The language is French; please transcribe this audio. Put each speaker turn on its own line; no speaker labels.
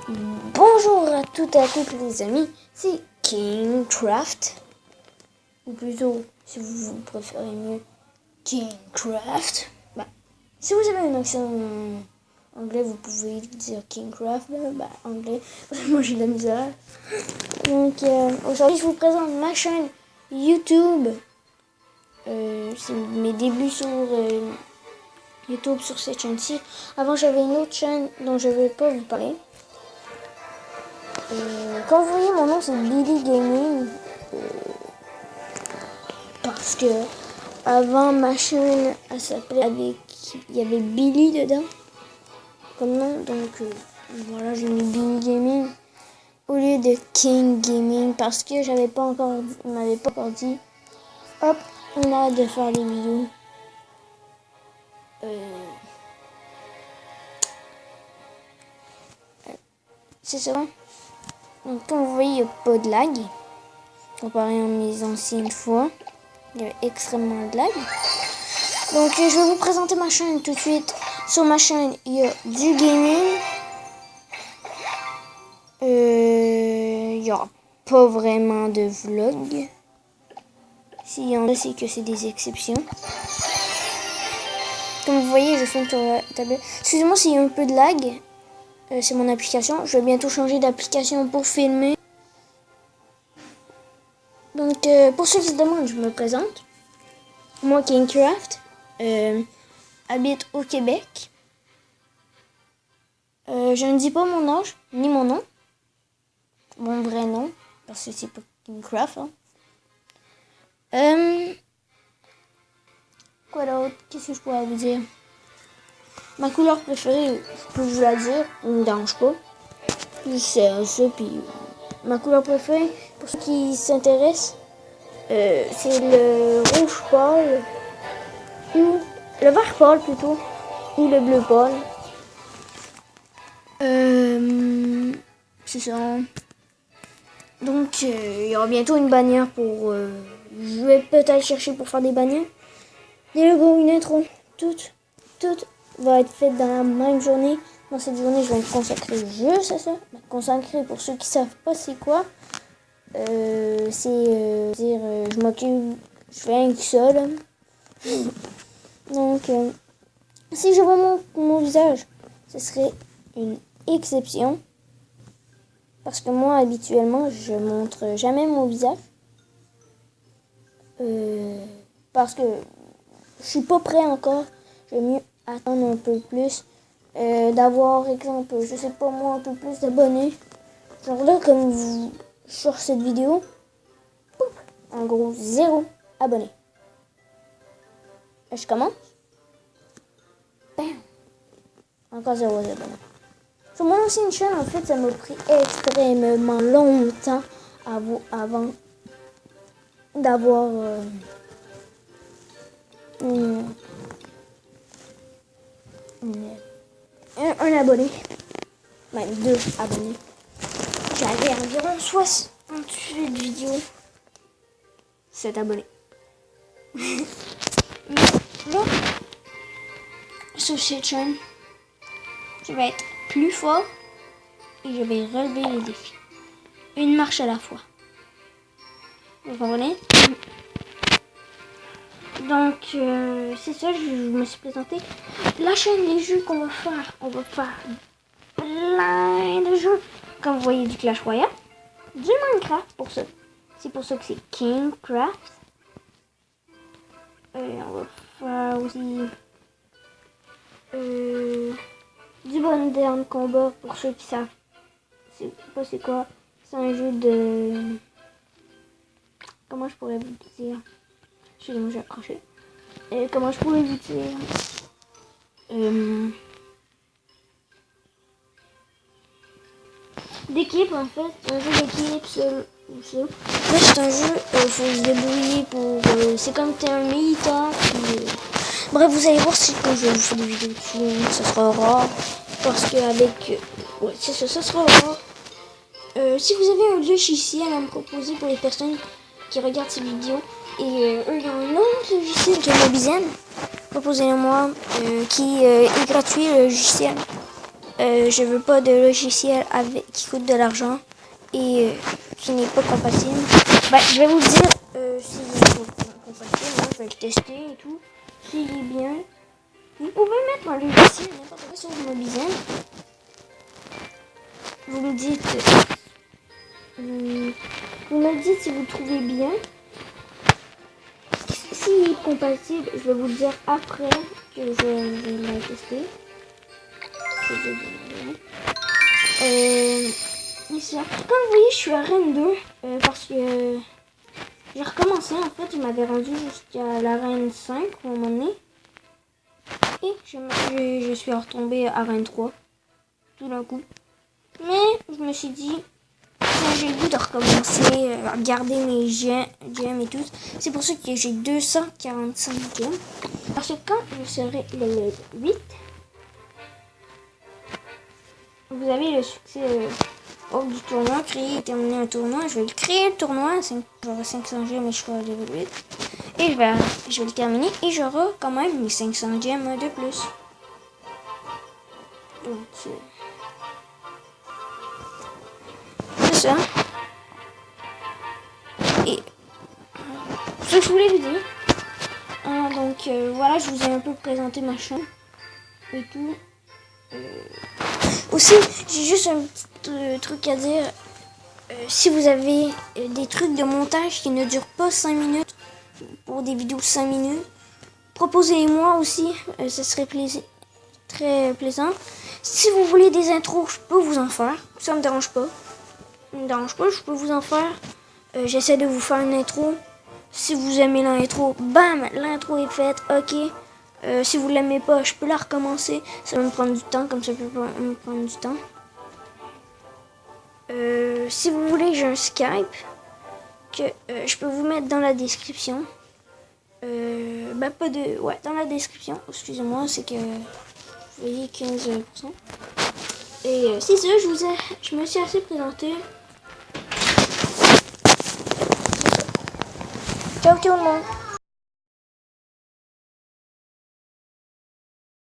Bonjour à toutes et à tous les amis, c'est KingCraft, ou plutôt, si vous préférez mieux, KingCraft. Si vous avez un accent anglais, vous pouvez dire KingCraft, anglais, moi j'ai de la misère. Donc aujourd'hui je vous présente ma chaîne YouTube. C'est mes débuts sur YouTube sur cette chaîne-ci. Avant j'avais une autre chaîne dont je ne vais pas vous parler. Quand vous voyez mon nom, c'est Billy Gaming, parce que avant ma chaîne, elle s'appelait il y avait Billy dedans comme nom, donc voilà, j'ai mis Billy Gaming au lieu de King Gaming parce que on m'avait pas encore dit, hop, on a de faire des vidéos. C'est ça. Donc comme vous voyez, il n'y a pas de lag. Comparé à mes anciennes fois, il y a extrêmement de lag. Donc je vais vous présenter ma chaîne tout de suite. Sur ma chaîne, il y a du gaming. Il n'y aura pas vraiment de vlog. S'il y en a, c'est que c'est des exceptions. Comme vous voyez, je filme sur la tablette. Excusez-moi s'il y a un peu de lag. C'est mon application. Je vais bientôt changer d'application pour filmer. Donc, pour ceux qui se demandent, je me présente. Moi, KingCraft, habite au Québec. Je ne dis pas mon âge, ni mon nom. Mon vrai nom, parce que c'est pas KingCraft. Quoi d'autre? Qu'est-ce que je pourrais vous dire? Ma couleur préférée, je peux vous la dire, elle ne me dérange pas. C'est ça, puis ma couleur préférée, pour ceux qui s'intéressent, c'est le rouge pâle, ou le vert pâle plutôt, ou le bleu pâle. C'est ça. Donc, il y aura bientôt une bannière pour... je vais peut-être chercher pour faire des bannières. Des logos, une intro, tout va être fait dans la même journée. Dans cette journée, je vais me consacrer juste à ça. Me consacrer, pour ceux qui savent pas c'est quoi, c'est dire je m'occupe, je fais rien que ça là. Donc si je vois mon visage, ce serait une exception, parce que moi habituellement je montre jamais mon visage, parce que je suis pas prêt encore. J'aime mieux attendre un peu plus, d'avoir, exemple, je sais pas moi, un peu plus d'abonnés. Genre là, comme vous, sur cette vidéo, pouf, en gros, 0 abonnés. Je commence. Bam! Encore 0 abonnés. Sur mon ancienne chaîne, en fait, ça m'a pris extrêmement longtemps avant d'avoir un abonné, même 2 abonnés. J'avais environ 68 vidéos, 7 abonnés. Là, sur cette chaîne, je vais être plus fort et je vais relever les défis. Une marche à la fois. Vous comprenez? Donc, c'est ça, je me suis présenté. La chaîne des jeux qu'on va faire, on va faire plein de jeux. Comme vous voyez, du Clash Royale, du Minecraft, pour ça. C'est pour ça que c'est KingCraft. On va faire aussi du Modern Combat, pour ceux qui savent. C'est pas c'est quoi. C'est un jeu de... Comment je pourrais vous dire? Excusez-moi, j'ai accroché. Comment je pourrais vous dire? D'équipe, en fait. Un jeu d'équipe, seul ou ça. Là, c'est un jeu, faut se débrouiller pour... c'est comme t'es un militaire. Bref, vous allez voir si quand je vous fais des vidéos dessus, ça sera rare. Parce qu'avec... ouais, c'est ça, ça sera rare. Si vous avez un logiciel à me proposer pour les personnes qui regardent ces vidéos, et eux, ils ont un autre logiciel que Mobizen, proposez-le-moi, qui est gratuit, le logiciel. je veux pas de logiciel qui coûte de l'argent et qui n'est pas compatible. Ben, je vais vous dire s'il est compatible. Moi, je vais le tester et tout. S'il est bien. Vous pouvez mettre un logiciel n'importe quoi sur Mobizen. Vous me dites. Vous me dites si vous trouvez bien. S'il est compatible, je vais vous le dire après que je vais le tester. Ici, comme vous voyez, je suis à reine 2 parce que j'ai recommencé. En fait, je m'avais rendu jusqu'à la reine 5 au moment donné. Et je suis retombée à reine 3 tout d'un coup. Mais je me suis dit, j'ai le goût de recommencer, à garder mes gemmes et tout. C'est pour ça que j'ai 245 gemmes. Parce que quand je serai level 8, vous avez le succès du tournoi, créer et terminer un tournoi. Je vais le créer le tournoi, j'aurai 500 gemmes et je serai level 8. Et je vais le terminer et j'aurai quand même mes 500 gemmes de plus. Donc, c'est ça. Et ce que je voulais vous dire. Donc voilà, je vous ai un peu présenté ma chaîne et tout. Aussi, j'ai juste un petit truc à dire. Si vous avez des trucs de montage qui ne durent pas 5 minutes, pour des vidéos de 5 minutes, proposez-les-moi aussi, ça serait très plaisant. Si vous voulez des intros, je peux vous en faire, ça me dérange pas. Ça me dérange pas, je peux vous en faire. J'essaie de vous faire une intro. Si vous aimez l'intro, bam, l'intro est faite, ok. Si vous l'aimez pas, je peux la recommencer. Ça va me prendre du temps, comme ça peut me prendre du temps. Si vous voulez, j'ai un Skype que je peux vous mettre dans la description. Dans la description. Excusez-moi, c'est que vous voyez 15%. Et c'est ça, je me suis assez présenté. Ciao tout le monde.